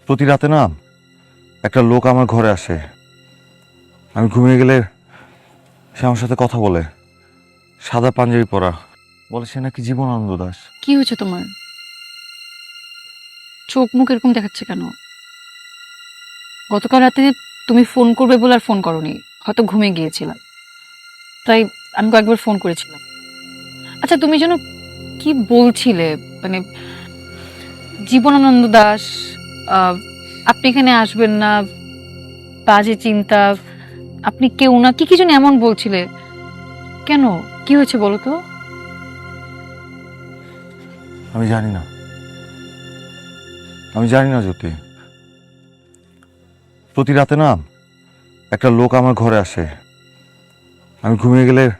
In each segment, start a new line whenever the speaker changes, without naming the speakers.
প্রতি রাতে না একটা লোক আমার ঘরে আসে। আমি ঘুমিয়ে গেলে সে আমার সাথে কথা বলে। সাদা পাঞ্জাবি পরা, বলে সে নাকি জীবনানন্দ দাস।
কি হয়েছে তোমার? চোখ মুখ এরকম দেখাচ্ছে কেন? গতকাল রাতে তুমি ফোন করবে বলে আর ফোন করোনি, হয়তো ঘুমিয়ে গিয়েছিলাম, তাই আমি কয়েকবার ফোন করেছিলাম। আচ্ছা, তুমি যেন কি বলছিলে, মানে জীবনানন্দ দাস, আহ, আপনি এখানে আসবেন না, বাজে চিন্তা, আপনি কেউ না, কি কি যেন এমন বলছিলে। কেন, কি হয়েছে বলো তো?
আমি জানি না, আমি জানি না জ্যোতি। প্রতি রাতে না একটা লোক আমার ঘরে আসে। আমি ঘুমিয়ে গেলে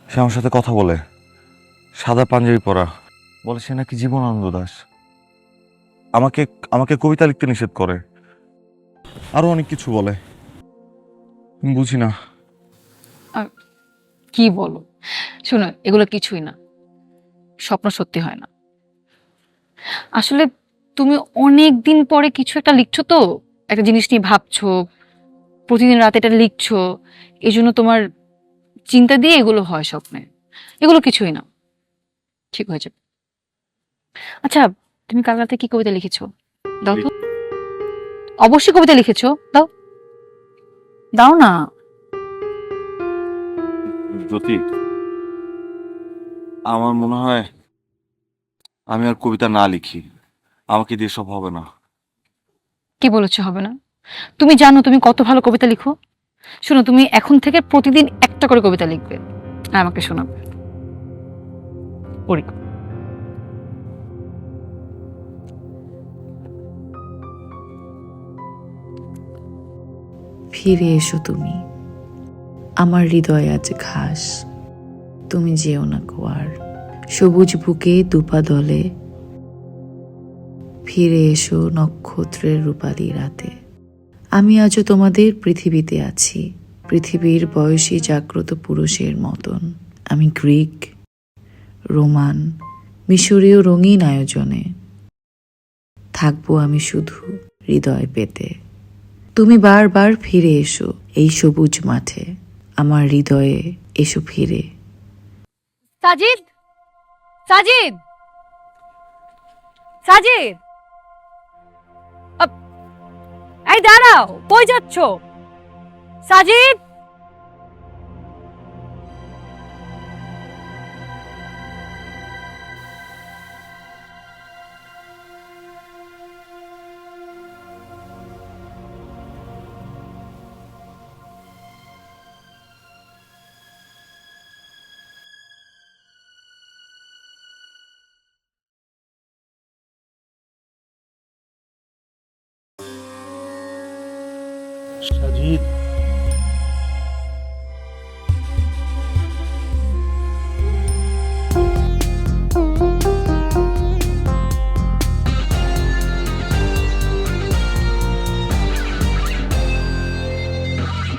সে আমার সাথে কথা বলে। সাদা পাঞ্জাবি পরা, বলে সে নাকি জীবনানন্দ দাস। আমাকে আমাকে কবিতা লিখতে নিষেধ করে, আরো অনেক কিছু বলে। আমি বুঝি না।
আর কি বলো, শোনো, এগুলো কিছুই না, স্বপ্ন সত্যি হয় না। আসলে তুমি অনেক দিন পরে কিছু একটা লিখছো, তো একটা জিনিস নিয়ে ভাবছো, প্রতিদিন রাতে এটা লিখছো, এই জন্য তোমার চিন্তা দিয়ে এগুলো হয় স্বপ্নে। এগুলো কিছুই না, ঠিক হয়ে যাবে। আচ্ছা, তুমি কাল রাতে কি কবিতা লিখেছো? দাও তো। অবশ্যই কবিতা লিখেছো, দাও, দাও না।
জ্যোতি, আমার মনে হয় আমি আর কবিতা না লিখি। আমাকে দিয়ে সব হবে না।
কি বলেছো হবে না? তুমি জানো তুমি কত ভালো কবিতা লিখো। শোনো, তুমি এখন থেকে প্রতিদিন একটা করে কবিতা লিখবে আর আমাকে শোনাবে। পড়ি।
ফিরে এসো তুমি, আমার হৃদয় আজ ঘাস। তুমি যেও না কোয়ার, সবুজ বুকে দুপা দলে। ফিরে এসো নক্ষত্রের রূপালী রাতে। আমি আজও তোমাদের পৃথিবীতে আছি, পৃথিবীর বয়সী জাগ্রত পুরুষের মতন। আমি গ্রিক, রোমান, মিশরীয় রঙিন আয়োজনে থাকবো আমি শুধু হৃদয় পেতে। তুমি বারবার ফিরে এসো এই সবুজ মাঠে, আমার হৃদয়ে এসো ফিরে।
সাজিদ, সাজিদ, সাজিদ, আপ- এই দাঁড়াও, কই যাচ্ছো? সাজিদ।
সাজিদ,